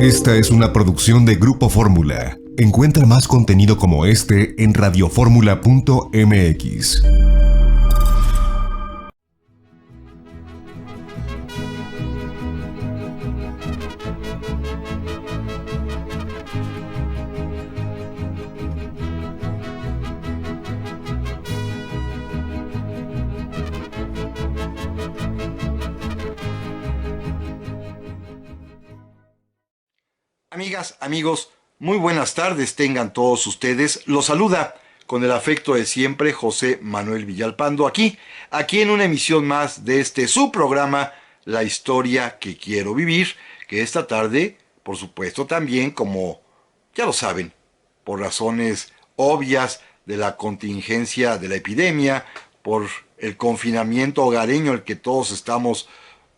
Esta es una producción de Grupo Fórmula. Encuentra más contenido como este en radioformula.mx. Amigas, amigos, muy buenas tardes tengan todos ustedes. Los saluda con el afecto de siempre José Manuel Villalpando, aquí en una emisión más de su programa, La Historia que Quiero Vivir, que esta tarde, por supuesto también, como ya lo saben, por razones obvias de la contingencia de la epidemia, por el confinamiento hogareño al que todos estamos,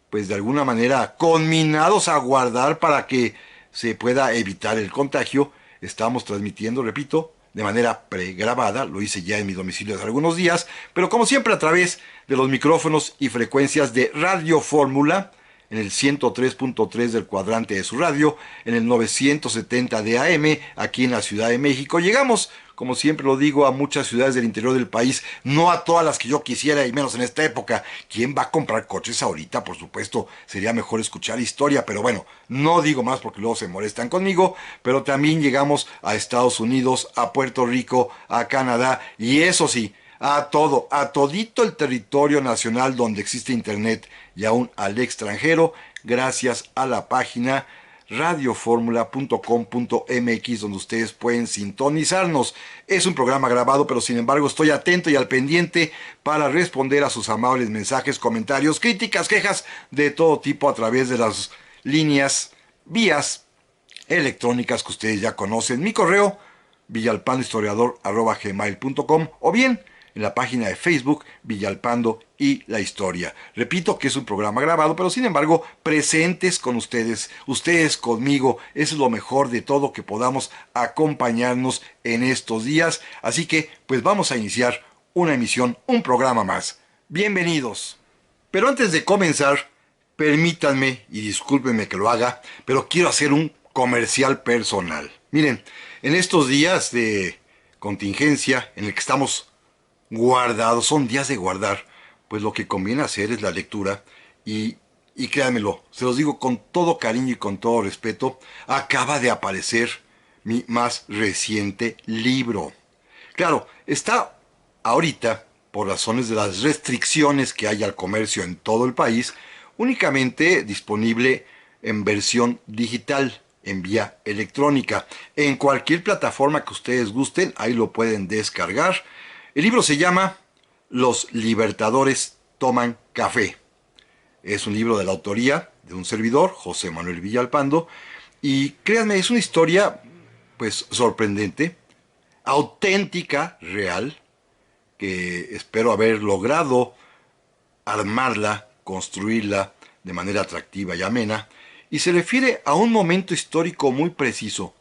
pues de alguna manera, conminados a guardar para que se pueda evitar el contagio. Estamos transmitiendo, repito, de manera pregrabada, lo hice ya en mi domicilio hace algunos días, pero como siempre a través de los micrófonos y frecuencias de Radio Fórmula, en el 103.3 del cuadrante de su radio, en el 970 de AM, aquí en la Ciudad de México. Llegamos, como siempre lo digo, a muchas ciudades del interior del país, no a todas las que yo quisiera, y menos en esta época. ¿Quién va a comprar coches ahorita? Por supuesto, sería mejor escuchar historia, pero bueno, no digo más porque luego se molestan conmigo. Pero también llegamos a Estados Unidos, a Puerto Rico, a Canadá, y eso sí, a todito el territorio nacional donde existe internet, y aún al extranjero, gracias a la página radioformula.com.mx, donde ustedes pueden sintonizarnos. Es un programa grabado, pero sin embargo estoy atento y al pendiente para responder a sus amables mensajes, comentarios, críticas, quejas de todo tipo a través de las vías electrónicas que ustedes ya conocen. Mi correo, villalpandohistoriador@gmail.com, o bien en la página de Facebook, Villalpando y la Historia. Repito que es un programa grabado, pero sin embargo, presentes con ustedes conmigo. Eso es lo mejor de todo, que podamos acompañarnos en estos días. Así que, pues vamos a iniciar una emisión, un programa más. Bienvenidos. Pero antes de comenzar, permítanme, y discúlpenme que lo haga, pero quiero hacer un comercial personal. Miren, en estos días de contingencia, en el que estamos guardados, son días de guardar, pues lo que conviene hacer es la lectura. Y créanmelo, se los digo con todo cariño y con todo respeto, acaba de aparecer mi más reciente libro. Claro, está ahorita, por razones de las restricciones que hay al comercio en todo el país, únicamente disponible en versión digital, en vía electrónica. En cualquier plataforma que ustedes gusten, ahí lo pueden descargar. El libro se llama Los Libertadores Toman Café. Es un libro de la autoría de un servidor, José Manuel Villalpando, y créanme, es una historia pues sorprendente, auténtica, real, que espero haber logrado armarla, construirla de manera atractiva y amena, y se refiere a un momento histórico muy preciso,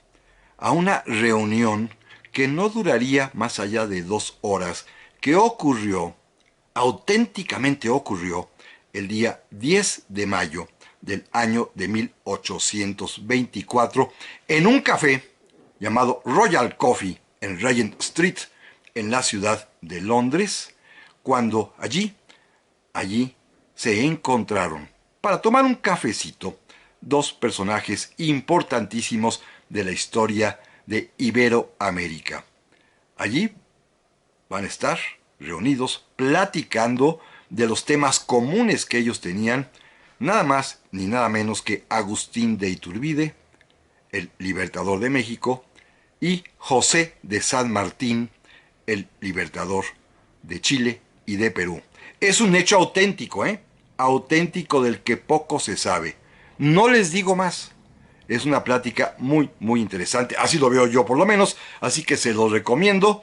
a una reunión que no duraría más allá de 2 horas, que ocurrió, auténticamente ocurrió, el día 10 de mayo del año de 1824, en un café llamado Royal Coffee en Regent Street, en la ciudad de Londres, cuando allí se encontraron para tomar un cafecito 2 personajes importantísimos de la historia de Iberoamérica. Allí van a estar reunidos platicando de los temas comunes que ellos tenían, nada más ni nada menos que Agustín de Iturbide, el libertador de México, y José de San Martín, el libertador de Chile y de Perú. Es un hecho auténtico, auténtico, del que poco se sabe. No les digo más. Es una plática muy, muy interesante. Así lo veo yo, por lo menos. Así que se los recomiendo.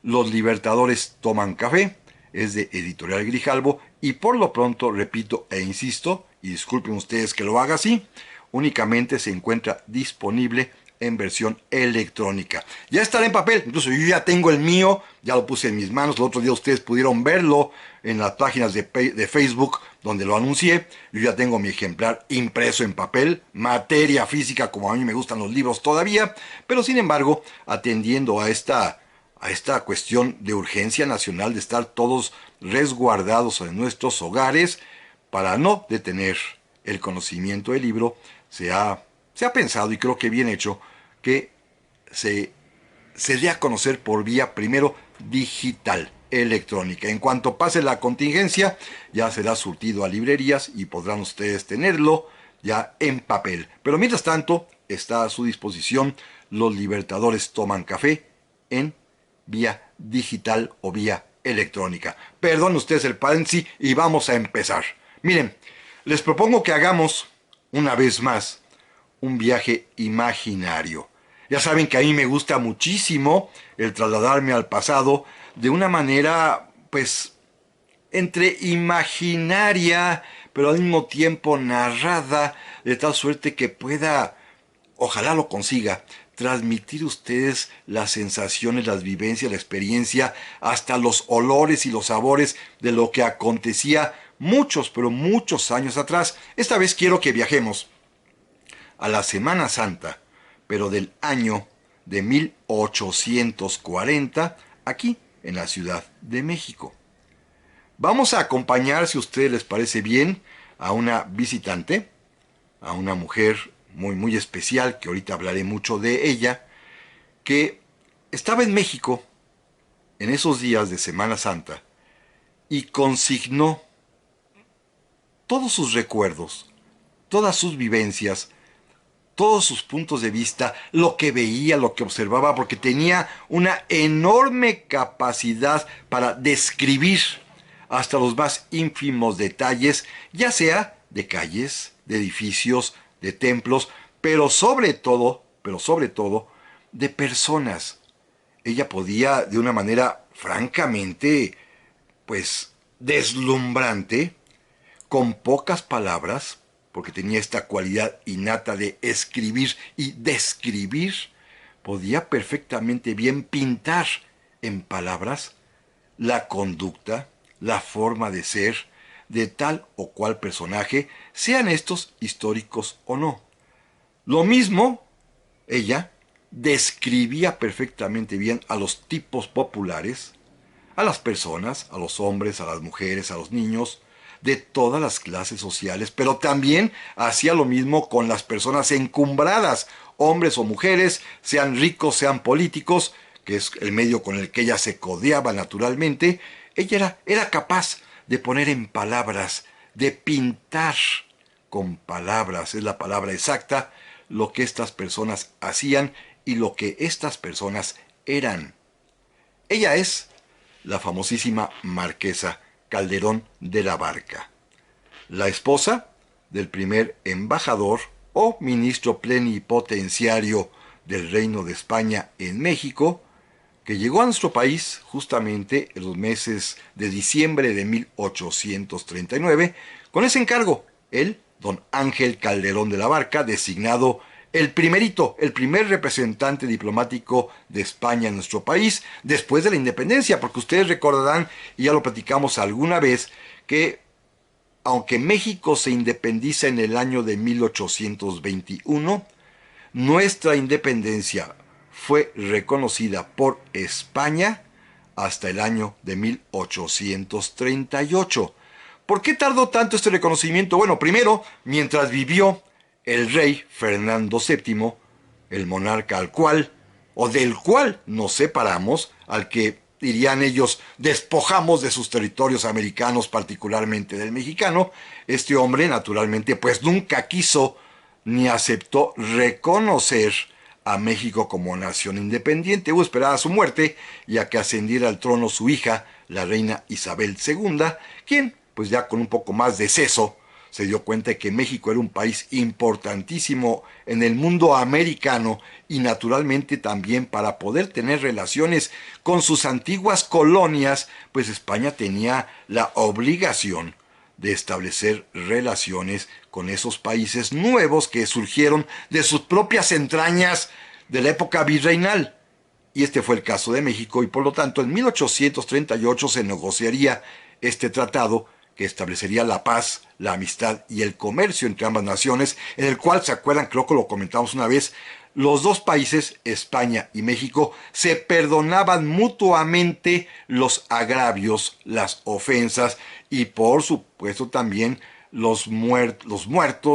Los Libertadores Toman Café. Es de Editorial Grijalbo. Y por lo pronto, repito e insisto, y disculpen ustedes que lo haga así, únicamente se encuentra disponible en versión electrónica. Ya estará en papel. Incluso yo ya tengo el mío. Ya lo puse en mis manos. El otro día ustedes pudieron verlo en las páginas de Facebook donde lo anuncié. Yo ya tengo mi ejemplar impreso en papel, materia física como a mí me gustan los libros todavía, pero sin embargo, atendiendo a esta cuestión de urgencia nacional de estar todos resguardados en nuestros hogares para no detener el conocimiento del libro, se ha pensado, y creo que bien hecho, que se, se dé a conocer por vía primero digital, electrónica. En cuanto pase la contingencia, ya será surtido a librerías y podrán ustedes tenerlo ya en papel. Pero mientras tanto, está a su disposición Los Libertadores Toman Café en vía digital o vía electrónica. Perdonen ustedes el paréntesis y vamos a empezar. Miren, les propongo que hagamos una vez más un viaje imaginario. Ya saben que a mí me gusta muchísimo el trasladarme al pasado de una manera, pues, entre imaginaria, pero al mismo tiempo narrada, de tal suerte que pueda, ojalá lo consiga, transmitir ustedes las sensaciones, las vivencias, la experiencia, hasta los olores y los sabores de lo que acontecía muchos, pero muchos años atrás. Esta vez quiero que viajemos a la Semana Santa, pero del año de 1840, aquí en la Ciudad de México. Vamos a acompañar, si a ustedes les parece bien, a una visitante, a una mujer muy especial, que ahorita hablaré mucho de ella, que estaba en México en esos días de Semana Santa y consignó todos sus recuerdos, todas sus vivencias, todos sus puntos de vista, lo que veía, lo que observaba, porque tenía una enorme capacidad para describir hasta los más ínfimos detalles, ya sea de calles, de edificios, de templos, pero sobre todo, de personas. Ella podía, de una manera francamente, pues, deslumbrante, con pocas palabras, porque tenía esta cualidad innata de escribir y describir, podía perfectamente bien pintar en palabras la conducta, la forma de ser de tal o cual personaje, sean estos históricos o no. Lo mismo, ella describía perfectamente bien a los tipos populares, a las personas, a los hombres, a las mujeres, a los niños, de todas las clases sociales, pero también hacía lo mismo con las personas encumbradas, hombres o mujeres, sean ricos, sean políticos, que es el medio con el que ella se codeaba naturalmente. Ella era capaz de poner en palabras, de pintar con palabras, es la palabra exacta, lo que estas personas hacían y lo que estas personas eran. Ella es la famosísima Marquesa Calderón de la Barca, la esposa del primer embajador o ministro plenipotenciario del Reino de España en México, que llegó a nuestro país justamente en los meses de diciembre de 1839, con ese encargo, él, don Ángel Calderón de la Barca, designado el primer representante diplomático de España en nuestro país después de la independencia, porque ustedes recordarán, y ya lo platicamos alguna vez, que aunque México se independiza en el año de 1821, nuestra independencia fue reconocida por España hasta el año de 1838. ¿Por qué tardó tanto este reconocimiento? Bueno, primero, mientras vivió el rey Fernando VII, el monarca al cual, o del cual nos separamos, al que dirían ellos, despojamos de sus territorios americanos, particularmente del mexicano, este hombre naturalmente pues nunca quiso ni aceptó reconocer a México como nación independiente, o esperaba su muerte, y a que ascendiera al trono su hija, la reina Isabel II, quien, pues ya con un poco más de seso, se dio cuenta de que México era un país importantísimo en el mundo americano y naturalmente también para poder tener relaciones con sus antiguas colonias, pues España tenía la obligación de establecer relaciones con esos países nuevos que surgieron de sus propias entrañas de la época virreinal. Y este fue el caso de México, y por lo tanto en 1838 se negociaría este tratado, que establecería la paz, la amistad y el comercio entre ambas naciones, en el cual, ¿se acuerdan? Creo que lo comentamos una vez, los dos países, España y México, se perdonaban mutuamente los agravios, las ofensas y por supuesto también los muertos,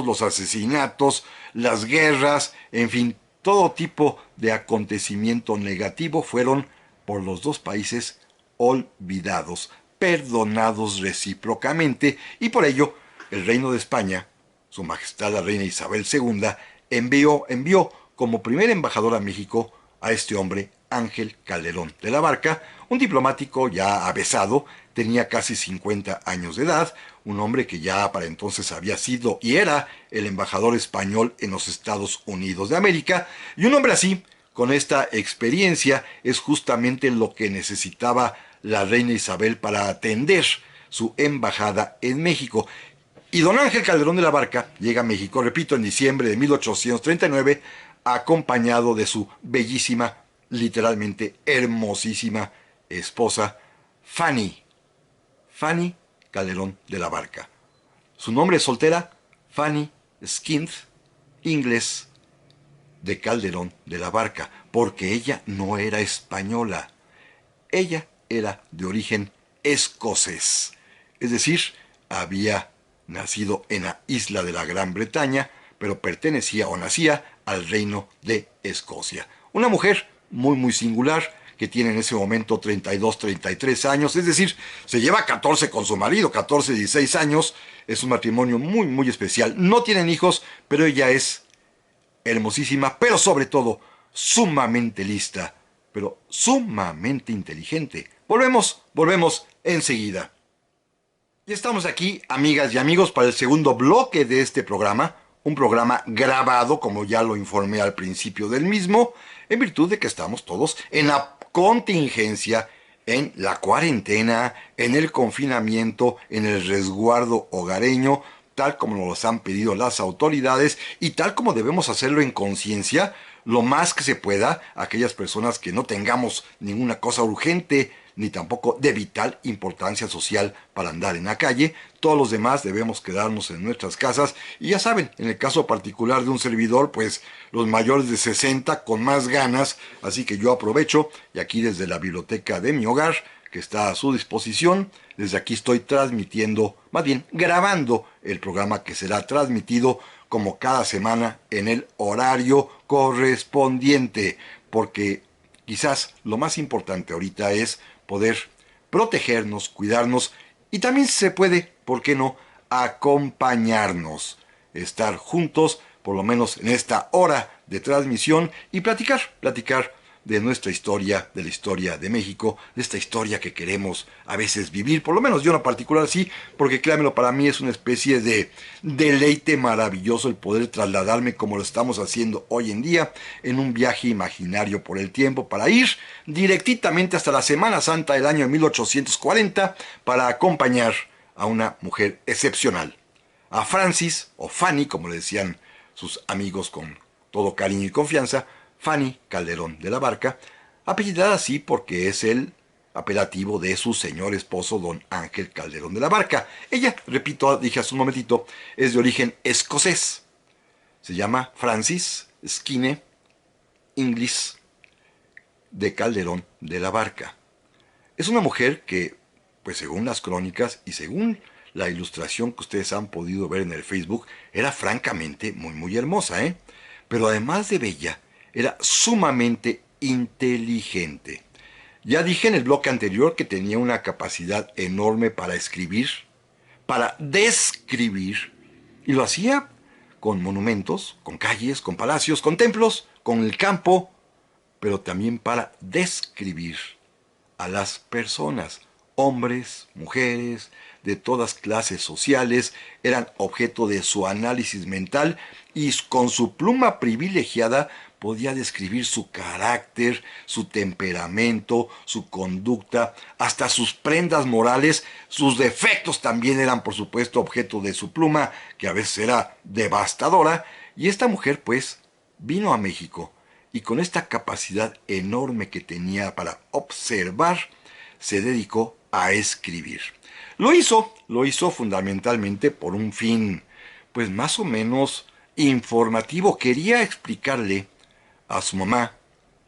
los asesinatos, las guerras, en fin, todo tipo de acontecimiento negativo fueron por los dos países olvidados, perdonados recíprocamente, y por ello el Reino de España, Su Majestad la Reina Isabel II, envió como primer embajador a México a este hombre, Ángel Calderón de la Barca, un diplomático ya avesado, tenía casi 50 años de edad, un hombre que ya para entonces había sido y era el embajador español en los Estados Unidos de América, y un hombre así, con esta experiencia, es justamente lo que necesitaba la reina Isabel para atender su embajada en México. Y don Ángel Calderón de la Barca llega a México, repito, en diciembre de 1839, acompañado de su bellísima, literalmente hermosísima esposa, Fanny Calderón de la Barca. Su nombre soltera, Fanny Skint, inglés de Calderón de la Barca, porque ella no era española. Ella era de origen escocés, es decir, había nacido en la isla de la Gran Bretaña, pero pertenecía o nacía al reino de Escocia. Una mujer muy singular, que tiene en ese momento 32, 33 años, es decir, se lleva 14 con su marido, 14, 16 años, es un matrimonio muy especial. No tienen hijos, pero ella es hermosísima, pero sobre todo sumamente lista, pero sumamente inteligente. Volvemos enseguida. Y estamos aquí, amigas y amigos, para el segundo bloque de este programa, un programa grabado, como ya lo informé al principio del mismo, en virtud de que estamos todos en la contingencia, en la cuarentena, en el confinamiento, en el resguardo hogareño, tal como nos han pedido las autoridades y tal como debemos hacerlo en conciencia, lo más que se pueda, aquellas personas que no tengamos ninguna cosa urgente, ni tampoco de vital importancia social para andar en la calle. Todos los demás debemos quedarnos en nuestras casas, y ya saben, en el caso particular de un servidor, pues los mayores de 60 con más ganas, así que yo aprovecho, y aquí desde la biblioteca de mi hogar, que está a su disposición, desde aquí estoy transmitiendo, más bien grabando el programa que será transmitido como cada semana en el horario correspondiente, porque quizás lo más importante ahorita es poder protegernos, cuidarnos y también, si se puede, ¿por qué no?, acompañarnos, estar juntos, por lo menos en esta hora de transmisión, y platicar de nuestra historia, de la historia de México, de esta historia que queremos a veces vivir, por lo menos yo en lo particular sí, porque créanmelo, para mí es una especie de deleite maravilloso el poder trasladarme, como lo estamos haciendo hoy en día, en un viaje imaginario por el tiempo, para ir directamente hasta la Semana Santa del año 1840, para acompañar a una mujer excepcional, a Francis, o Fanny, como le decían sus amigos con todo cariño y confianza, Fanny Calderón de la Barca, apellidada así porque es el apelativo de su señor esposo, don Ángel Calderón de la Barca. Ella, repito, dije hace un momentito, es de origen escocés. Se llama Francis Skine Inglis de Calderón de la Barca. Es una mujer que, pues según las crónicas y según la ilustración que ustedes han podido ver en el Facebook, era francamente muy hermosa, ¿eh? Pero además de bella, era sumamente inteligente. Ya dije en el bloque anterior que tenía una capacidad enorme para escribir, para describir, y lo hacía con monumentos, con calles, con palacios, con templos, con el campo, pero también para describir a las personas. Hombres, mujeres, de todas clases sociales, eran objeto de su análisis mental, y con su pluma privilegiada podía describir su carácter, su temperamento, su conducta, hasta sus prendas morales. Sus defectos también eran, por supuesto, objeto de su pluma, que a veces era devastadora. Y esta mujer, pues, vino a México, y con esta capacidad enorme que tenía para observar, se dedicó a escribir. Lo hizo fundamentalmente por un fin, pues más o menos informativo. Quería explicarle a su mamá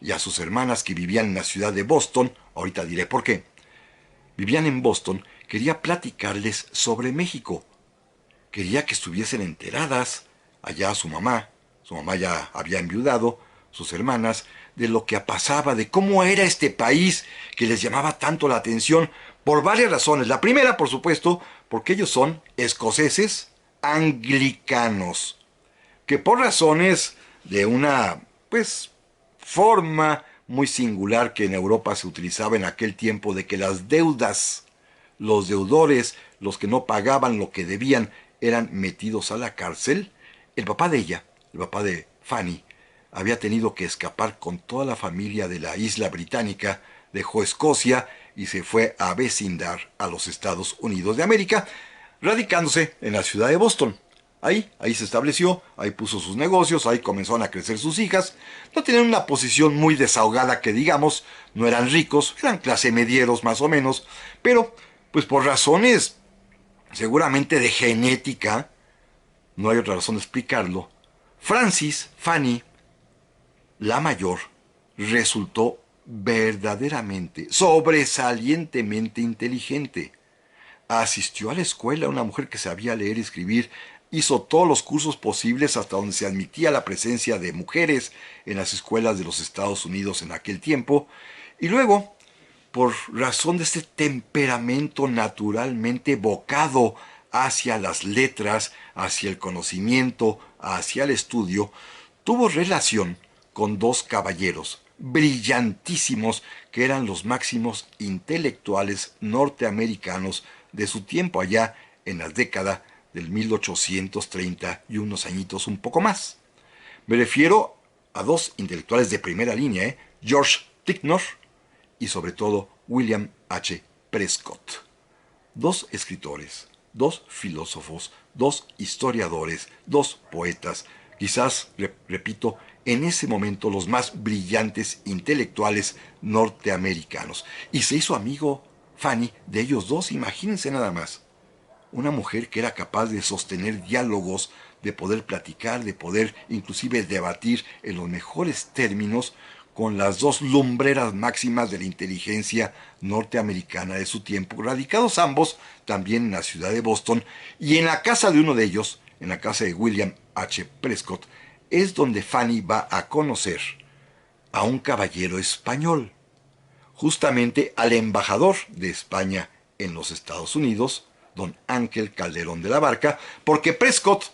y a sus hermanas que vivían en la ciudad de Boston, ahorita diré por qué, vivían en Boston, quería platicarles sobre México. Quería que estuviesen enteradas, allá su mamá ya había enviudado, sus hermanas, de lo que pasaba, de cómo era este país que les llamaba tanto la atención, por varias razones. La primera, por supuesto, porque ellos son escoceses anglicanos, que por razones de una, pues, forma muy singular que en Europa se utilizaba en aquel tiempo de que las deudas, los deudores, los que no pagaban lo que debían, eran metidos a la cárcel. El papá de ella, el papá de Fanny, había tenido que escapar con toda la familia de la isla británica, dejó Escocia y se fue a vecindar a los Estados Unidos de América, radicándose en la ciudad de Boston. Ahí se estableció, ahí puso sus negocios, ahí comenzaron a crecer sus hijas. No tenían una posición muy desahogada que digamos, no eran ricos, eran clase medieros más o menos, pero pues por razones seguramente de genética, no hay otra razón de explicarlo, Fanny, la mayor, resultó verdaderamente, sobresalientemente inteligente. Asistió a la escuela, una mujer que sabía leer y escribir, hizo todos los cursos posibles hasta donde se admitía la presencia de mujeres en las escuelas de los Estados Unidos en aquel tiempo, y luego, por razón de este temperamento naturalmente evocado hacia las letras, hacia el conocimiento, hacia el estudio, tuvo relación con dos caballeros brillantísimos que eran los máximos intelectuales norteamericanos de su tiempo allá en la década del 1830 y unos añitos un poco más. Me refiero a dos intelectuales de primera línea, George Ticknor y sobre todo William H. Prescott. Dos escritores, dos filósofos, dos historiadores, dos poetas, quizás, repito, en ese momento los más brillantes intelectuales norteamericanos. Y se hizo amigo Fanny de ellos dos, imagínense nada más. Una mujer que era capaz de sostener diálogos, de poder platicar, de poder inclusive debatir en los mejores términos con las dos lumbreras máximas de la inteligencia norteamericana de su tiempo, radicados ambos también en la ciudad de Boston, y en la casa de uno de ellos, en la casa de William H. Prescott, es donde Fanny va a conocer a un caballero español, justamente al embajador de España en los Estados Unidos, don Ángel Calderón de la Barca, porque Prescott,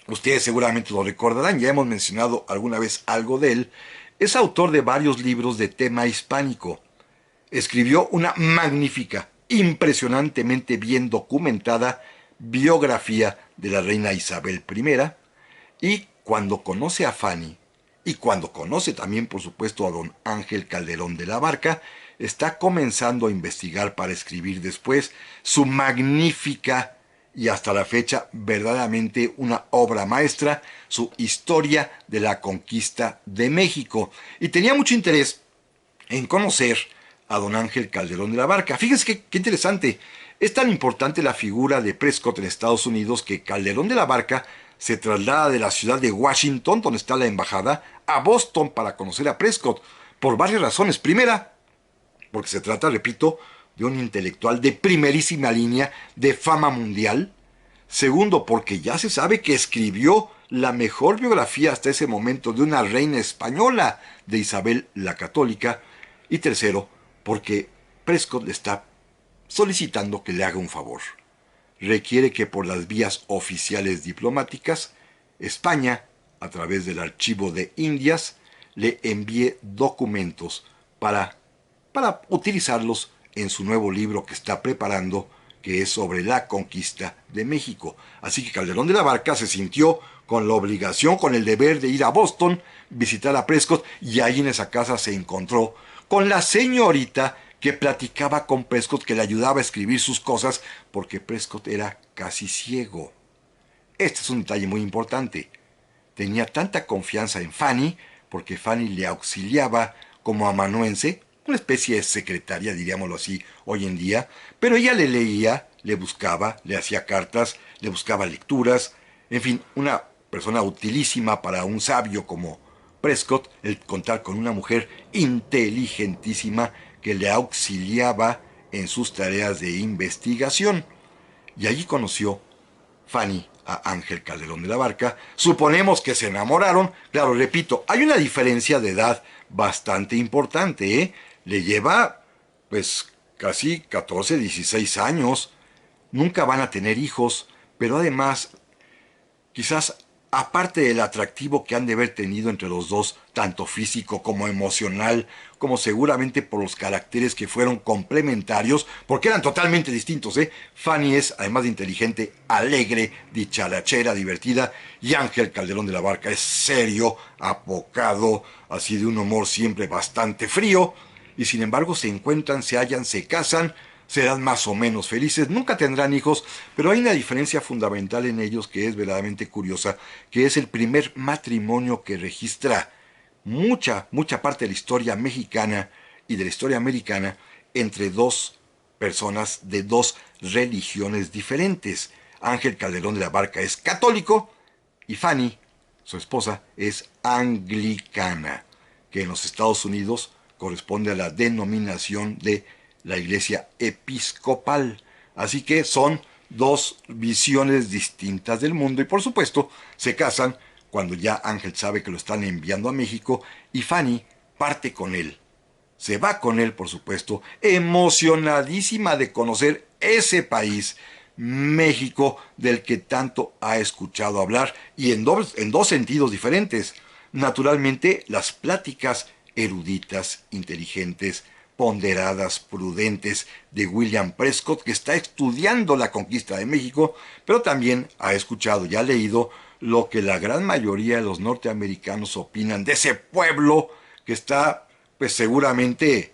ustedes seguramente lo recordarán, ya hemos mencionado alguna vez algo de él, es autor de varios libros de tema hispánico. Escribió una magnífica, impresionantemente bien documentada biografía de la reina Isabel I, y cuando conoce a Fanny, y cuando conoce también por supuesto a don Ángel Calderón de la Barca, está comenzando a investigar para escribir después su magnífica y hasta la fecha verdaderamente una obra maestra, su Historia de la Conquista de México. Y tenía mucho interés en conocer a don Ángel Calderón de la Barca. Fíjense qué interesante. Es tan importante la figura de Prescott en Estados Unidos que Calderón de la Barca se traslada de la ciudad de Washington, donde está la embajada, a Boston para conocer a Prescott, por varias razones. Primera, porque se trata, repito, de un intelectual de primerísima línea, de fama mundial. Segundo, porque ya se sabe que escribió la mejor biografía hasta ese momento de una reina española, de Isabel la Católica. Y tercero, porque Prescott le está solicitando que le haga un favor. Requiere que por las vías oficiales diplomáticas, España, a través del Archivo de Indias, le envíe documentos para utilizarlos en su nuevo libro que está preparando, que es sobre la conquista de México. Así que Calderón de la Barca se sintió con la obligación, con el deber de ir a Boston, visitar a Prescott, y ahí en esa casa se encontró con la señorita que platicaba con Prescott, que le ayudaba a escribir sus cosas, porque Prescott era casi ciego. Este es un detalle muy importante. Tenía tanta confianza en Fanny, porque Fanny le auxiliaba como amanuense, una especie de secretaria, diríamoslo así, hoy en día, pero ella le leía, le buscaba, le hacía cartas, le buscaba lecturas, en fin, una persona utilísima para un sabio como Prescott, el contar con una mujer inteligentísima que le auxiliaba en sus tareas de investigación. Y allí conoció Fanny a Ángel Calderón de la Barca. Suponemos que se enamoraron. Claro, repito, hay una diferencia de edad bastante importante, ¿eh? Le lleva, pues, casi 14, 16 años. Nunca van a tener hijos, pero además quizás aparte del atractivo que han de haber tenido entre los dos, tanto físico como emocional, como seguramente por los caracteres que fueron complementarios, porque eran totalmente distintos, ¿eh? Fanny es, además de inteligente, alegre, dicharachera, divertida, y Ángel Calderón de la Barca es serio, apocado, así de un humor siempre bastante frío, y sin embargo se encuentran, se hallan, se casan, serán más o menos felices, nunca tendrán hijos, pero hay una diferencia fundamental en ellos que es verdaderamente curiosa, que es el primer matrimonio que registra mucha parte de la historia mexicana y de la historia americana entre dos personas de dos religiones diferentes. Ángel Calderón de la Barca es católico y Fanny, su esposa, es anglicana, que en los Estados Unidos corresponde a la denominación de la iglesia episcopal. Así que son dos visiones distintas del mundo y por supuesto se casan cuando ya Ángel sabe que lo están enviando a México y Fanny parte con él. Se va con él, por supuesto, emocionadísima de conocer ese país, México, del que tanto ha escuchado hablar y en dos sentidos diferentes. Naturalmente, las pláticas eruditas, inteligentes, ponderadas, prudentes de William Prescott, que está estudiando la conquista de México, pero también ha escuchado y ha leído lo que la gran mayoría de los norteamericanos opinan de ese pueblo que está, pues seguramente,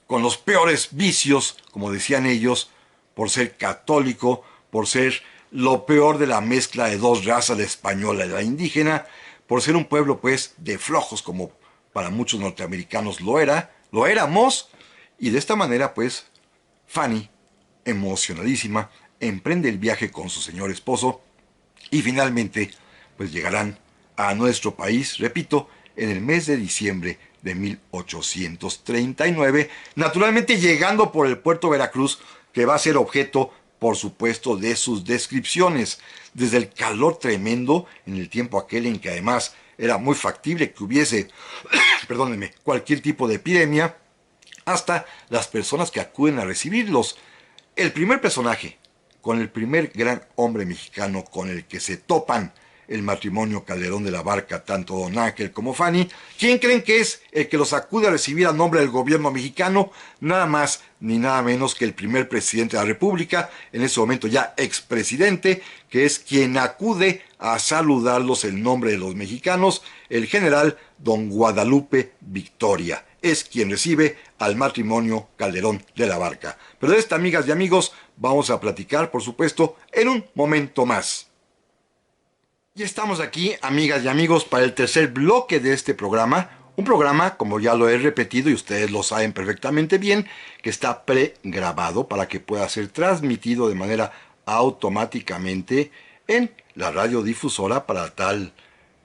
con los peores vicios, como decían ellos, por ser católico, por ser lo peor de la mezcla de dos razas, la española y la indígena, por ser un pueblo pues de flojos como para muchos norteamericanos lo éramos, y de esta manera pues Fanny, emocionadísima, emprende el viaje con su señor esposo y finalmente pues llegarán a nuestro país, repito, en el mes de diciembre de 1839, naturalmente llegando por el puerto Veracruz, que va a ser objeto, por supuesto, de sus descripciones, desde el calor tremendo en el tiempo aquel en que además era muy factible que hubiese, perdónenme, cualquier tipo de epidemia, hasta las personas que acuden a recibirlos. El primer personaje, con el primer gran hombre mexicano con el que se topan el matrimonio Calderón de la Barca, tanto don Ángel como Fanny, ¿quién creen que es el que los acude a recibir a nombre del gobierno mexicano? Nada más ni nada menos que el primer presidente de la República, en ese momento ya expresidente, que es quien acude a saludarlos en nombre de los mexicanos, el general don Guadalupe Victoria. Es quien recibe al matrimonio Calderón de la Barca. Pero de esta, amigas y amigos, vamos a platicar, por supuesto, en un momento más. Y estamos aquí, amigas y amigos, para el tercer bloque de este programa. Un programa, como ya lo he repetido y ustedes lo saben perfectamente bien, que está pregrabado para que pueda ser transmitido de manera automáticamente en la radiodifusora para tal,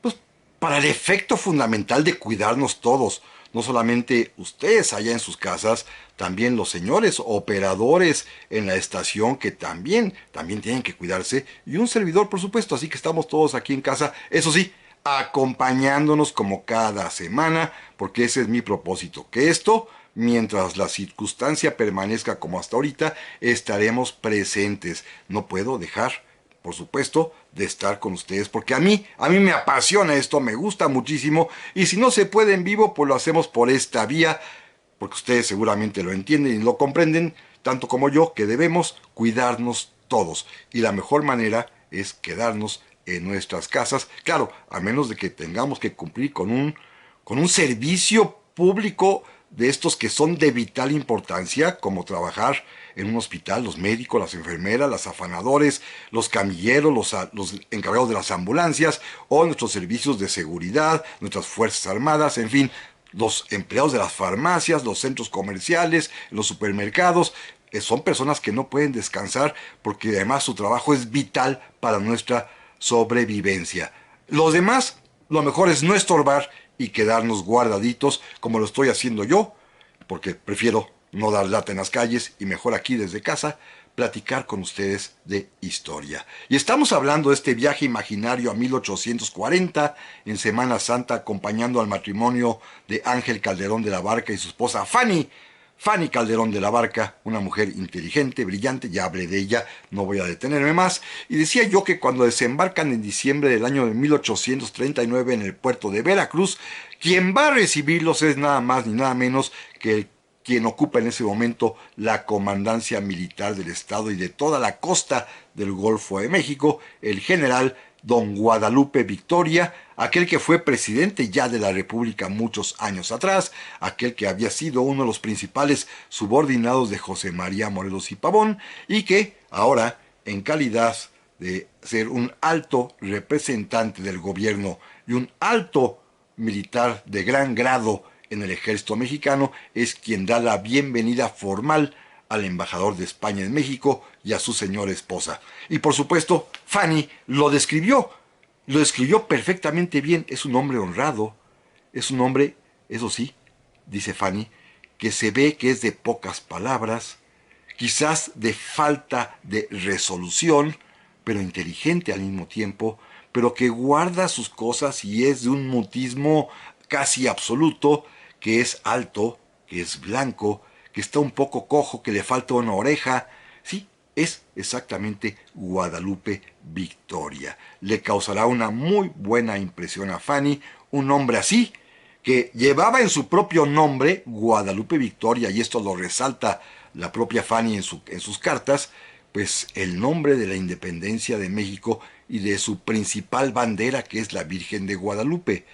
pues, para el efecto fundamental de cuidarnos todos. No solamente ustedes allá en sus casas, también los señores operadores en la estación que también tienen que cuidarse y un servidor, por supuesto, así que estamos todos aquí en casa, eso sí, acompañándonos como cada semana, porque ese es mi propósito, que esto, mientras la circunstancia permanezca como hasta ahorita, estaremos presentes. No puedo dejar, por supuesto, de estar con ustedes, porque a mí me apasiona esto, me gusta muchísimo, y si no se puede en vivo, pues lo hacemos por esta vía, porque ustedes seguramente lo entienden y lo comprenden, tanto como yo, que debemos cuidarnos todos, y la mejor manera es quedarnos en nuestras casas, claro, a menos de que tengamos que cumplir con un servicio público de estos que son de vital importancia, como trabajar en un hospital, los médicos, las enfermeras, los afanadores, los camilleros, los encargados de las ambulancias, o nuestros servicios de seguridad, nuestras fuerzas armadas, en fin, los empleados de las farmacias, los centros comerciales, los supermercados, son personas que no pueden descansar porque además su trabajo es vital para nuestra sobrevivencia. Los demás, lo mejor es no estorbar y quedarnos guardaditos como lo estoy haciendo yo, porque prefiero no dar lata en las calles y mejor aquí desde casa platicar con ustedes de historia. Y estamos hablando de este viaje imaginario a 1840 en Semana Santa, acompañando al matrimonio de Ángel Calderón de la Barca y su esposa Fanny Calderón de la Barca, una mujer inteligente, brillante, ya hablé de ella, no voy a detenerme más. Y decía yo que cuando desembarcan en diciembre del año de 1839 en el puerto de Veracruz, quien va a recibirlos es nada más ni nada menos que quien ocupa en ese momento la comandancia militar del estado y de toda la costa del Golfo de México, el general don Guadalupe Victoria, aquel que fue presidente ya de la República muchos años atrás, aquel que había sido uno de los principales subordinados de José María Morelos y Pavón, y que ahora, en calidad de ser un alto representante del gobierno y un alto militar de gran grado en el ejército mexicano, es quien da la bienvenida formal al embajador de España en México y a su señora esposa. Y por supuesto, Fanny lo describió perfectamente bien. Es un hombre honrado, es un hombre, eso sí, dice Fanny, que se ve que es de pocas palabras, quizás de falta de resolución, pero inteligente al mismo tiempo, pero que guarda sus cosas y es de un mutismo casi absoluto, que es alto, que es blanco, que está un poco cojo, que le falta una oreja. Sí, es exactamente Guadalupe Victoria. Le causará una muy buena impresión a Fanny, un hombre así, que llevaba en su propio nombre Guadalupe Victoria, y esto lo resalta la propia Fanny en sus cartas, pues el nombre de la independencia de México y de su principal bandera, que es la Virgen de Guadalupe.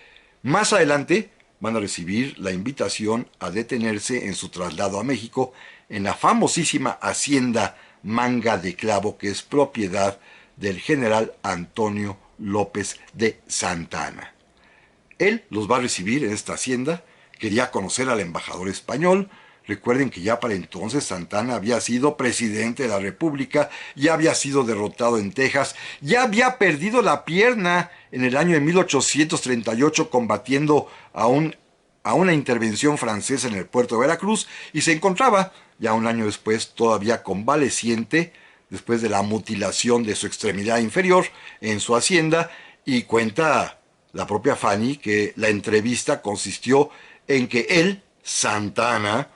Más adelante van a recibir la invitación a detenerse en su traslado a México en la famosísima hacienda Manga de Clavo, que es propiedad del general Antonio López de Santa Anna. Él los va a recibir en esta hacienda, quería conocer al embajador español. Recuerden que ya para entonces Santa Anna había sido presidente de la República, ya había sido derrotado en Texas, ya había perdido la pierna en el año de 1838 combatiendo a una intervención francesa en el puerto de Veracruz, y se encontraba, ya un año después, todavía convaleciente, después de la mutilación de su extremidad inferior, en su hacienda, y cuenta la propia Fanny que la entrevista consistió en que él, Santa Anna,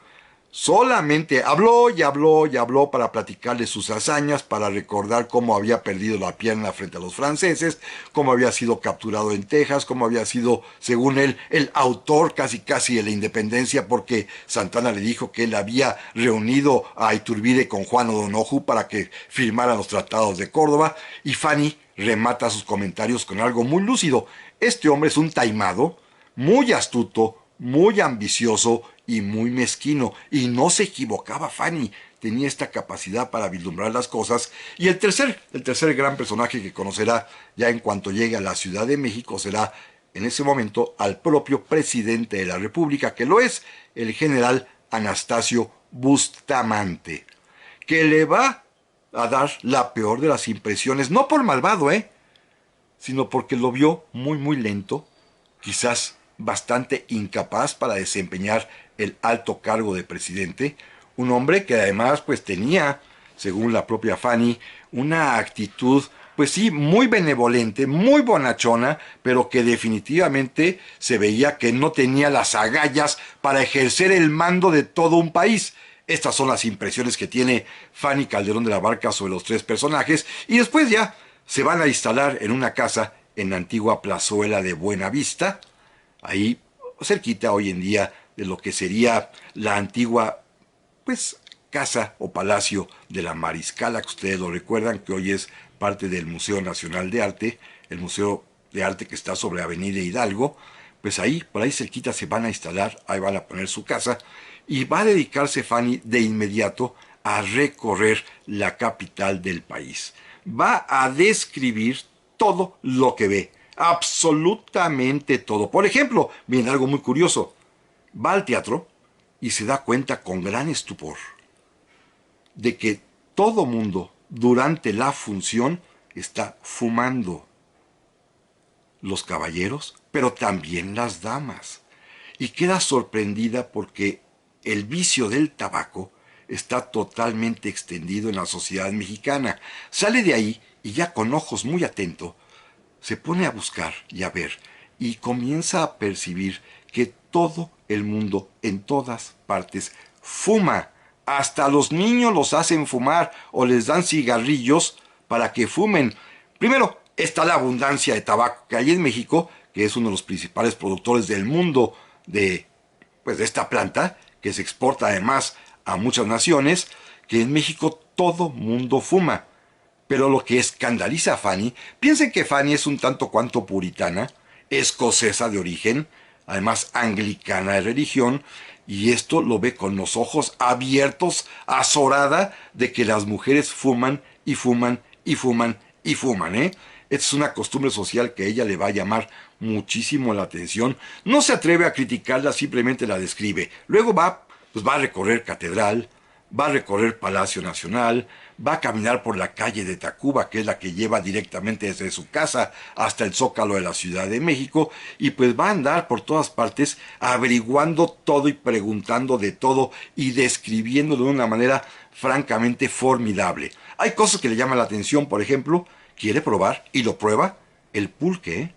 solamente habló y habló y habló para platicarle sus hazañas, para recordar cómo había perdido la pierna frente a los franceses, cómo había sido capturado en Texas, cómo había sido, según él, el autor casi casi de la independencia, porque Santana le dijo que él había reunido a Iturbide con Juan O'Donoghue para que firmaran los tratados de Córdoba, y Fanny remata sus comentarios con algo muy lúcido. Este hombre es un taimado, muy astuto, muy ambicioso y muy mezquino, y no se equivocaba Fanny, tenía esta capacidad para vislumbrar las cosas. Y el tercer gran personaje que conocerá ya en cuanto llegue a la Ciudad de México será en ese momento al propio presidente de la República, que lo es el general Anastasio Bustamante, que le va a dar la peor de las impresiones, no por malvado, sino porque lo vio muy lento, quizás bastante incapaz para desempeñar el alto cargo de presidente, un hombre que además pues tenía, según la propia Fanny, una actitud pues sí, muy benevolente, muy bonachona, pero que definitivamente se veía que no tenía las agallas para ejercer el mando de todo un país. Estas son las impresiones que tiene Fanny Calderón de la Barca sobre los tres personajes, y después ya se van a instalar en una casa en la antigua plazuela de Buenavista, ahí cerquita hoy en día de lo que sería la antigua pues casa o palacio de la Mariscala, que ustedes lo recuerdan, que hoy es parte del Museo Nacional de Arte, el Museo de Arte que está sobre Avenida Hidalgo. Pues ahí, por ahí cerquita se van a instalar, ahí van a poner su casa, y va a dedicarse Fanny de inmediato a recorrer la capital del país. Va a describir todo lo que ve, absolutamente todo. Por ejemplo, miren, algo muy curioso. va al teatro y se da cuenta con gran estupor de que todo mundo durante la función está fumando. Los caballeros, pero también las damas. Y queda sorprendida porque el vicio del tabaco está totalmente extendido en la sociedad mexicana. Sale de ahí y ya con ojos muy atentos se pone a buscar y a ver y comienza a percibir que todo el mundo en todas partes fuma. Hasta los niños los hacen fumar o les dan cigarrillos para que fumen. Primero, está la abundancia de tabaco que hay en México, que es uno de los principales productores del mundo de, pues, de esta planta, que se exporta además a muchas naciones, que en México todo mundo fuma. Pero lo que escandaliza a Fanny, piensen que Fanny es un tanto cuanto puritana, escocesa de origen, además anglicana de religión, y esto lo ve con los ojos abiertos, azorada de que las mujeres fuman y fuman y fuman y fuman, ¿eh? Esta es una costumbre social que a ella le va a llamar muchísimo la atención. No se atreve a criticarla, simplemente la describe. Luego va a recorrer catedral, va a recorrer Palacio Nacional, va a caminar por la calle de Tacuba, que es la que lleva directamente desde su casa hasta el Zócalo de la Ciudad de México, y pues va a andar por todas partes averiguando todo y preguntando de todo y describiendo de una manera francamente formidable. Hay cosas que le llaman la atención, por ejemplo, quiere probar y lo prueba el pulque, ¿eh?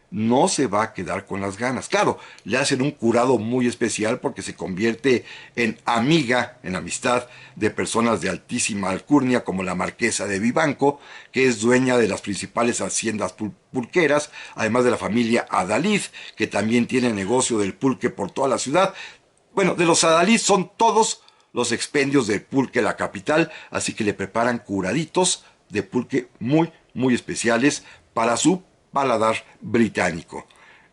No se va a quedar con las ganas. Claro, le hacen un curado muy especial porque se convierte en amiga, en amistad de personas de altísima alcurnia como la marquesa de Vivanco, que es dueña de las principales haciendas pulqueras, además de la familia Adalid, que también tiene negocio del pulque por toda la ciudad. Bueno, de los Adalid son todos los expendios del pulque de la capital, así que le preparan curaditos de pulque muy, muy especiales para su paladar británico.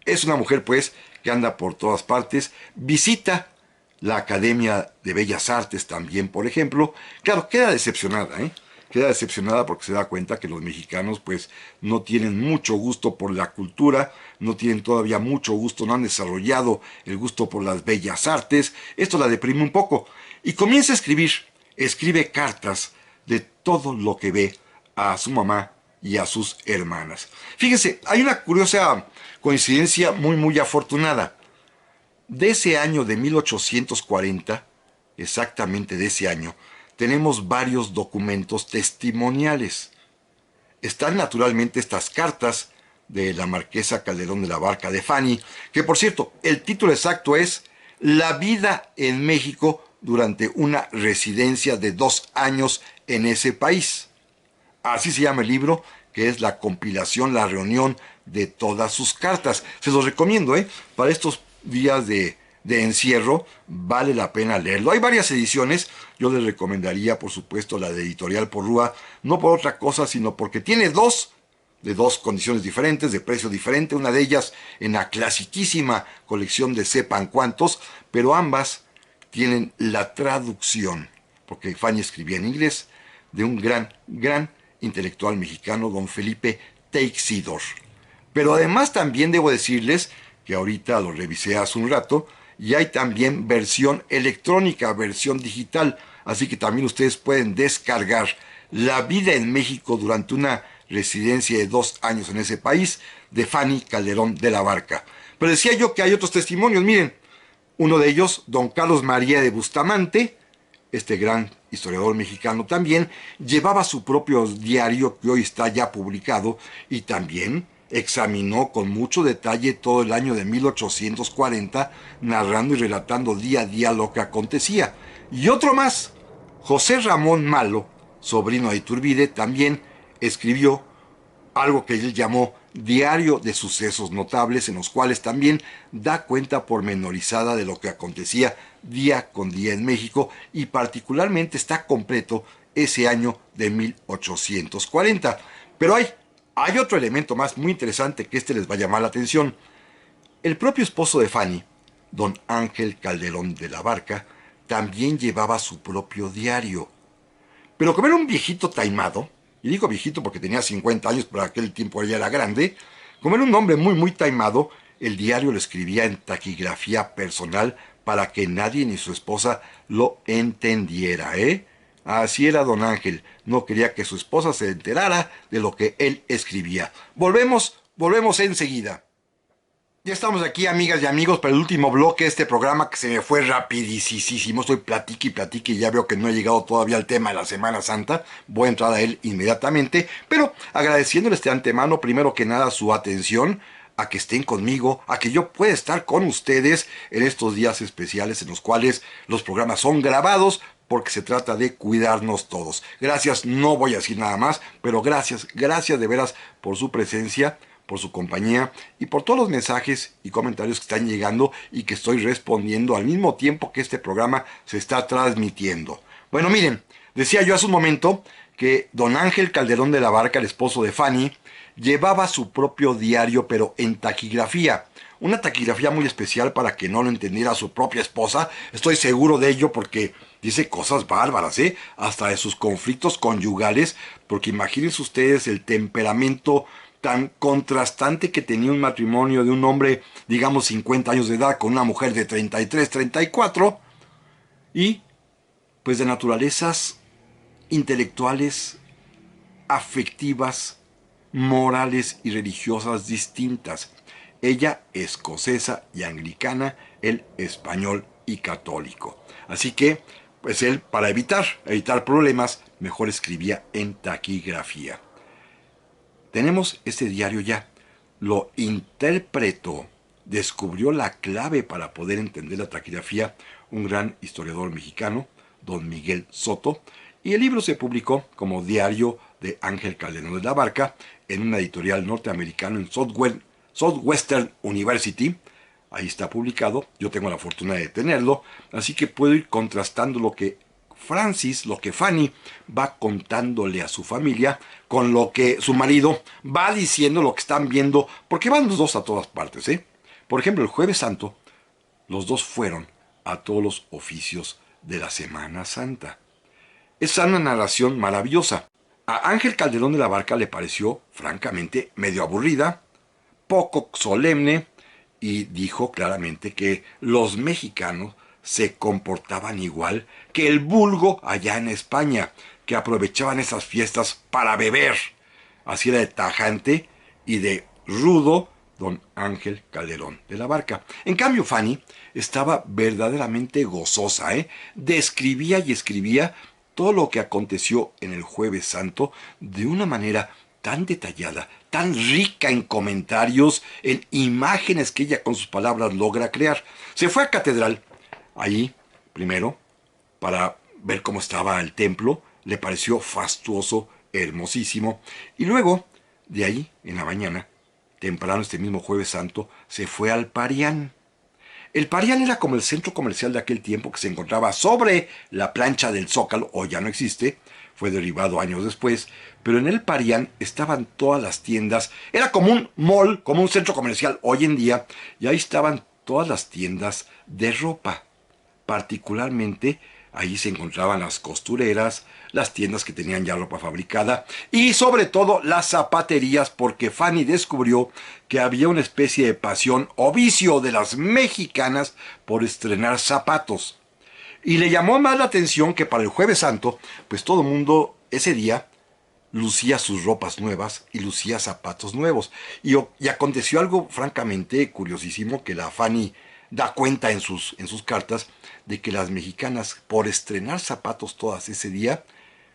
Es una mujer, pues, que anda por todas partes, visita la Academia de Bellas Artes también, por ejemplo. Claro, queda decepcionada, ¿eh? Queda decepcionada porque se da cuenta que los mexicanos, pues, no tienen mucho gusto por la cultura, no tienen todavía mucho gusto, no han desarrollado el gusto por las bellas artes. Esto la deprime un poco. Y comienza a escribir. Escribe cartas de todo lo que ve a su mamá y a sus hermanas. Fíjense, hay una curiosa coincidencia muy, muy afortunada. De ese año de 1840, exactamente de ese año, tenemos varios documentos testimoniales. Están naturalmente estas cartas de la marquesa Calderón de la Barca de Fanny, que por cierto, el título exacto es La vida en México durante una residencia de 2 años en ese país. Así se llama el libro, que es la compilación, la reunión de todas sus cartas. Se los recomiendo, ¿eh? Para estos días de encierro, vale la pena leerlo. Hay varias ediciones, yo les recomendaría, por supuesto, la de Editorial Porrúa, no por otra cosa, sino porque tiene de dos condiciones diferentes, de precio diferente, una de ellas en la clasiquísima colección de Sepan Cuántos, pero ambas tienen la traducción, porque Fanny escribía en inglés, de un gran intelectual mexicano, don Felipe Teixidor. Pero además también debo decirles que ahorita lo revisé hace un rato y hay también versión electrónica, versión digital, así que también ustedes pueden descargar La vida en México durante una residencia de 2 años en ese país de Fanny Calderón de la Barca. Pero decía yo que hay otros testimonios, miren, uno de ellos, don Carlos María de Bustamante, este gran historiador mexicano también, llevaba su propio diario que hoy está ya publicado y también examinó con mucho detalle todo el año de 1840, narrando y relatando día a día lo que acontecía. Y otro más, José Ramón Malo, sobrino de Iturbide, también escribió algo que él llamó Diario de Sucesos Notables, en los cuales también da cuenta pormenorizada de lo que acontecía día con día en México y particularmente está completo ese año de 1840. Pero hay otro elemento más muy interesante que les va a llamar la atención. El propio esposo de Fanny, don Ángel Calderón de la Barca, también llevaba su propio diario. Pero como era un viejito taimado, y digo viejito porque tenía 50 años, pero aquel tiempo ella era grande, como era un hombre muy, muy taimado, el diario lo escribía en taquigrafía personal para que nadie ni su esposa lo entendiera, ¿eh? Así era don Ángel, no quería que su esposa se enterara de lo que él escribía. Volvemos enseguida. Ya estamos aquí, amigas y amigos, para el último bloque de este programa que se me fue rapidísimo. Estoy platique y platique y ya veo que no he llegado todavía al tema de la Semana Santa. Voy a entrar a él inmediatamente, pero agradeciéndoles de antemano, primero que nada, su atención, a que estén conmigo, a que yo pueda estar con ustedes en estos días especiales en los cuales los programas son grabados, porque se trata de cuidarnos todos. Gracias, no voy a decir nada más, pero gracias de veras por su presencia, por su compañía y por todos los mensajes y comentarios que están llegando y que estoy respondiendo al mismo tiempo que este programa se está transmitiendo. Bueno, miren, decía yo hace un momento que don Ángel Calderón de la Barca, el esposo de Fanny, llevaba su propio diario pero en taquigrafía. Una taquigrafía muy especial para que no lo entendiera su propia esposa. Estoy seguro de ello porque dice cosas bárbaras, ¿eh? Hasta de sus conflictos conyugales, porque imagínense ustedes el temperamento tan contrastante que tenía un matrimonio de un hombre, digamos 50 años de edad, con una mujer de 33, 34, y pues de naturalezas intelectuales, afectivas, morales y religiosas distintas. Ella escocesa y anglicana, él español y católico. Así que, pues él, para evitar problemas, mejor escribía en taquigrafía. Tenemos este diario ya. Lo interpretó, descubrió la clave para poder entender la taquigrafía un gran historiador mexicano, don Miguel Soto, y el libro se publicó como Diario de Ángel Calderón de la Barca en una editorial norteamericana en Southwestern University. Ahí está publicado, yo tengo la fortuna de tenerlo, así que puedo ir contrastando lo que Fanny va contándole a su familia con lo que su marido va diciendo, lo que están viendo, porque van los dos a todas partes, ¿eh? Por ejemplo, el Jueves Santo, los dos fueron a todos los oficios de la Semana Santa. Es una narración maravillosa. A Ángel Calderón de la Barca le pareció, francamente, medio aburrida, poco solemne, y dijo claramente que los mexicanos se comportaban igual que el vulgo allá en España, que aprovechaban esas fiestas para beber. Así era de tajante y de rudo don Ángel Calderón de la Barca. En cambio, Fanny estaba verdaderamente gozosa, ¿eh? Describía y escribía todo lo que aconteció en el Jueves Santo de una manera tan detallada, tan rica en comentarios, en imágenes que ella con sus palabras logra crear. Se fue a catedral, allí, primero, para ver cómo estaba el templo, le pareció fastuoso, hermosísimo, y luego, de ahí, en la mañana, temprano este mismo Jueves Santo, se fue al Parián. El Parián era como el centro comercial de aquel tiempo que se encontraba sobre la plancha del Zócalo, o ya no existe, fue derribado años después, pero en el Parián estaban todas las tiendas, era como un mall, como un centro comercial hoy en día, y ahí estaban todas las tiendas de ropa. Particularmente, ahí se encontraban las costureras, las tiendas que tenían ya ropa fabricada y sobre todo las zapaterías, porque Fanny descubrió que había una especie de pasión o vicio de las mexicanas por estrenar zapatos. Y le llamó más la atención que para el Jueves Santo, pues todo el mundo ese día lucía sus ropas nuevas y lucía zapatos nuevos. Y aconteció algo francamente curiosísimo que la Fanny da cuenta en sus cartas, de que las mexicanas, por estrenar zapatos todas ese día,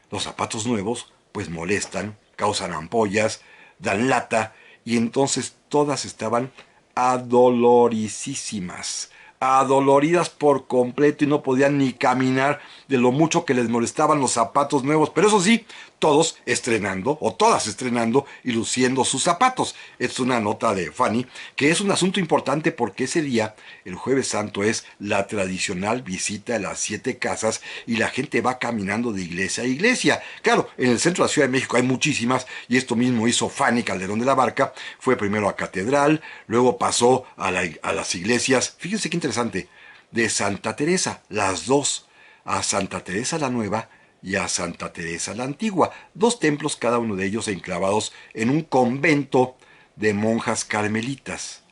los zapatos nuevos, pues molestan, causan ampollas, dan lata, y entonces todas estaban adoloricísimas, adoloridas por completo y no podían ni caminar de lo mucho que les molestaban los zapatos nuevos. Pero eso sí, todos estrenando, o todas estrenando y luciendo sus zapatos. Es una nota de Fanny, que es un asunto importante porque ese día, el Jueves Santo, es la tradicional visita a las 7 casas y la gente va caminando de iglesia a iglesia. Claro, en el centro de la Ciudad de México hay muchísimas y esto mismo hizo Fanny Calderón de la Barca. Fue primero a Catedral, luego pasó a las iglesias, fíjense qué interesante, de Santa Teresa, las dos, a Santa Teresa la Nueva y a Santa Teresa la Antigua, 2 templos, cada uno de ellos enclavados en un convento de monjas carmelitas,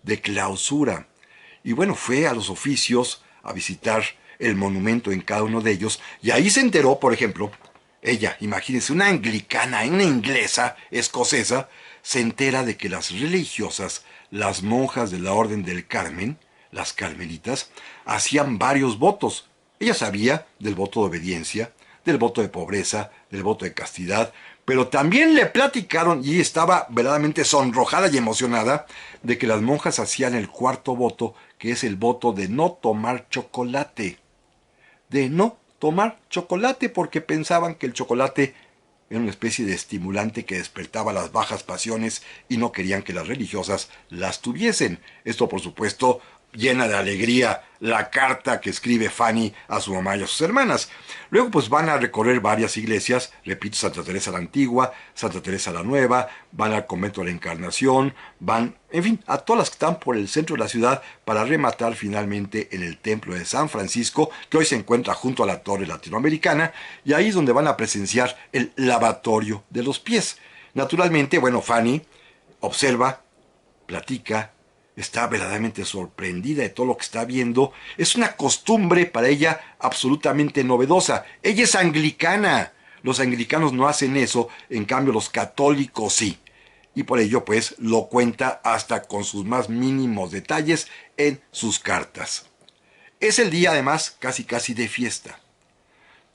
de clausura. Y bueno, fue a los oficios a visitar el monumento en cada uno de ellos. Y ahí se enteró, por ejemplo, ella, imagínense, una anglicana, una inglesa, escocesa, se entera de que las religiosas, las monjas de la Orden del Carmen, las carmelitas, hacían varios votos. Ella sabía del voto de obediencia, del voto de pobreza, del voto de castidad, pero también le platicaron, y estaba verdaderamente sonrojada y emocionada, de que las monjas hacían el cuarto voto, que es el voto de no tomar chocolate. De no tomar chocolate, porque pensaban que el chocolate era una especie de estimulante que despertaba las bajas pasiones y no querían que las religiosas las tuviesen. Esto, por supuesto, llena de alegría la carta que escribe Fanny a su mamá y a sus hermanas. Luego pues van a recorrer varias iglesias, repito, Santa Teresa la Antigua, Santa Teresa la Nueva, van al convento de la Encarnación, van, en fin, a todas las que están por el centro de la ciudad para rematar finalmente en el templo de San Francisco, que hoy se encuentra junto a la Torre Latinoamericana, y ahí es donde van a presenciar el lavatorio de los pies. Naturalmente, bueno, Fanny observa, platica, está verdaderamente sorprendida de todo lo que está viendo. Es una costumbre para ella absolutamente novedosa. Ella es anglicana. Los anglicanos no hacen eso, en cambio los católicos sí. Y por ello pues lo cuenta hasta con sus más mínimos detalles en sus cartas. Es el día además casi casi de fiesta.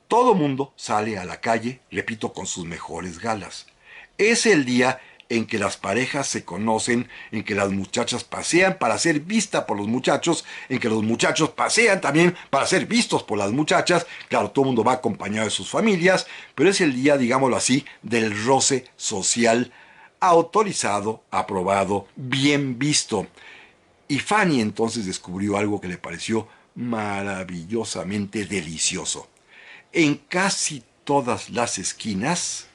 Todo mundo sale a la calle, repito, con sus mejores galas. Es el día en que las parejas se conocen, en que las muchachas pasean para ser vista por los muchachos, en que los muchachos pasean también para ser vistos por las muchachas. Claro, todo el mundo va acompañado de sus familias, pero es el día, digámoslo así, del roce social autorizado, aprobado, bien visto. Y Fanny entonces descubrió algo que le pareció maravillosamente delicioso. En casi todas las esquinas,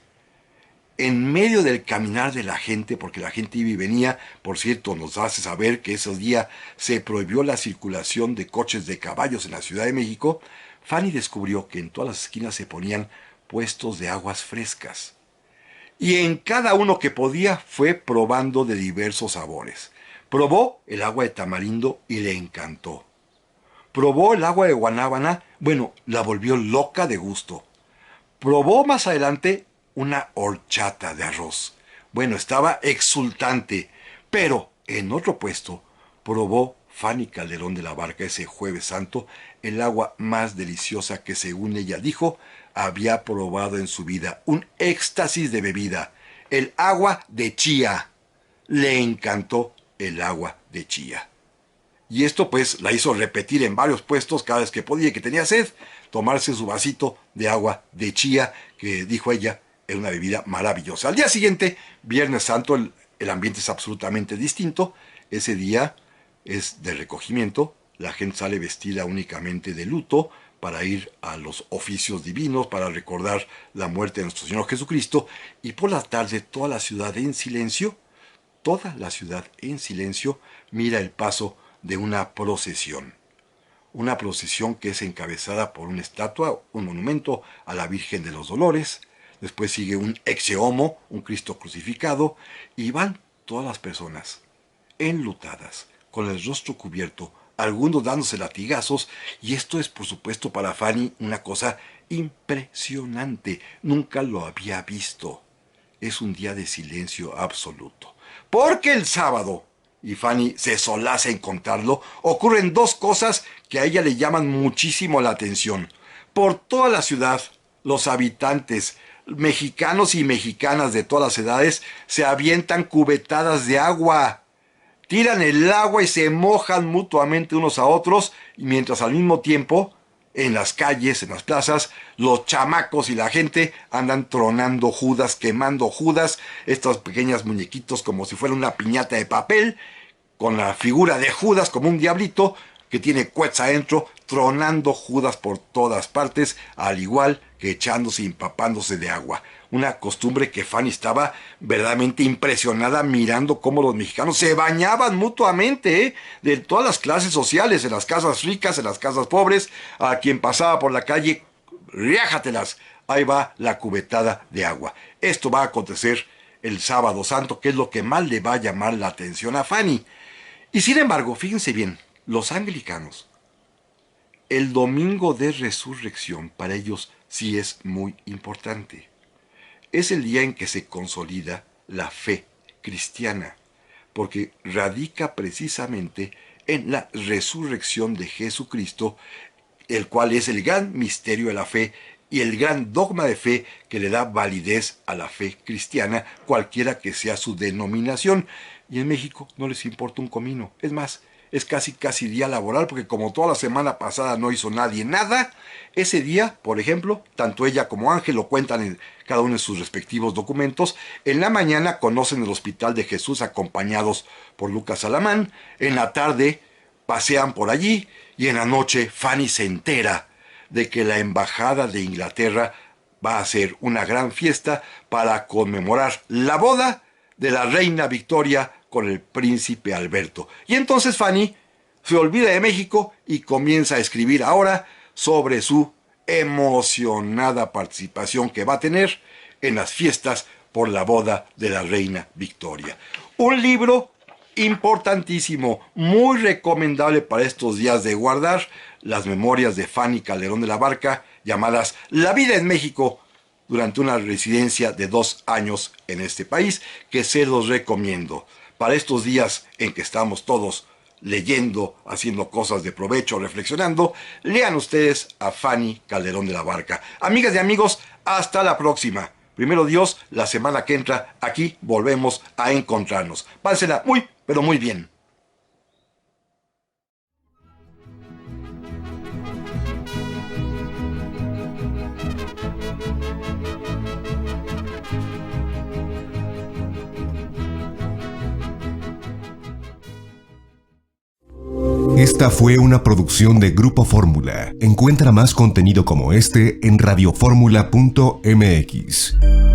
en medio del caminar de la gente, porque la gente iba y venía, por cierto, nos hace saber que ese día se prohibió la circulación de coches de caballos en la Ciudad de México, Fanny descubrió que en todas las esquinas se ponían puestos de aguas frescas. Y en cada uno que podía fue probando de diversos sabores. Probó el agua de tamarindo y le encantó. Probó el agua de guanábana, bueno, la volvió loca de gusto. Probó más adelante una horchata de arroz. Bueno, estaba exultante, pero en otro puesto probó Fanny Calderón de la Barca ese Jueves Santo el agua más deliciosa que, según ella dijo, había probado en su vida. Un éxtasis de bebida. El agua de chía. Le encantó el agua de chía. Y esto pues la hizo repetir en varios puestos cada vez que podía y que tenía sed, tomarse su vasito de agua de chía, que dijo ella, era una bebida maravillosa. Al día siguiente, Viernes Santo, el ambiente es absolutamente distinto. Ese día es de recogimiento, la gente sale vestida únicamente de luto para ir a los oficios divinos, para recordar la muerte de nuestro Señor Jesucristo, y por la tarde toda la ciudad en silencio, mira el paso de una procesión. Una procesión que es encabezada por una estatua, un monumento a la Virgen de los Dolores. Después sigue un exe homo, un Cristo crucificado, y van todas las personas enlutadas, con el rostro cubierto, algunos dándose latigazos, y esto es por supuesto para Fanny una cosa impresionante. Nunca lo había visto. Es un día de silencio absoluto. Porque el sábado, y Fanny se solaza en contarlo, ocurren dos cosas que a ella le llaman muchísimo la atención. Por toda la ciudad, los habitantes, mexicanos y mexicanas de todas las edades, se avientan cubetadas de agua. Tiran el agua y se mojan mutuamente unos a otros, y mientras al mismo tiempo, en las calles, en las plazas, los chamacos y la gente andan tronando Judas, quemando Judas, estos pequeños muñequitos como si fuera una piñata de papel, con la figura de Judas como un diablito que tiene cuetes adentro, tronando Judas por todas partes, al igual que echándose y empapándose de agua. Una costumbre que Fanny estaba verdaderamente impresionada mirando cómo los mexicanos se bañaban mutuamente, de todas las clases sociales, en las casas ricas, en las casas pobres, a quien pasaba por la calle, riájatelas, ahí va la cubetada de agua. Esto va a acontecer el sábado santo, que es lo que más le va a llamar la atención a Fanny. Y sin embargo, fíjense bien, Los anglicanos, el domingo de resurrección para ellos sí es muy importante. Es el día en que se consolida la fe cristiana, porque radica precisamente en la resurrección de Jesucristo, el cual es el gran misterio de la fe y el gran dogma de fe que le da validez a la fe cristiana, cualquiera que sea su denominación. Y en México no les importa un comino. Es más, es casi día laboral, porque como toda la semana pasada no hizo nadie nada, ese día, por ejemplo, tanto ella como Ángel lo cuentan en cada uno de sus respectivos documentos. En la mañana conocen el Hospital de Jesús acompañados por Lucas Alamán, en la tarde pasean por allí y en la noche Fanny se entera de que la embajada de Inglaterra va a hacer una gran fiesta para conmemorar la boda de la reina Victoria con el príncipe Alberto. Y entonces Fanny se olvida de México y comienza a escribir ahora sobre su emocionada participación que va a tener en las fiestas por la boda de la reina Victoria. Un libro importantísimo, muy recomendable para estos días de guardar, las memorias de Fanny Calderón de la Barca, llamadas La vida en México, durante una residencia de 2 años en este país, que se los recomiendo. Para estos días en que estamos todos leyendo, haciendo cosas de provecho, reflexionando, lean ustedes a Fanny Calderón de la Barca. Amigas y amigos, hasta la próxima. Primero Dios, la semana que entra, aquí volvemos a encontrarnos. Pásela muy, pero muy bien. Esta fue una producción de Grupo Fórmula. Encuentra más contenido como este en radioformula.mx.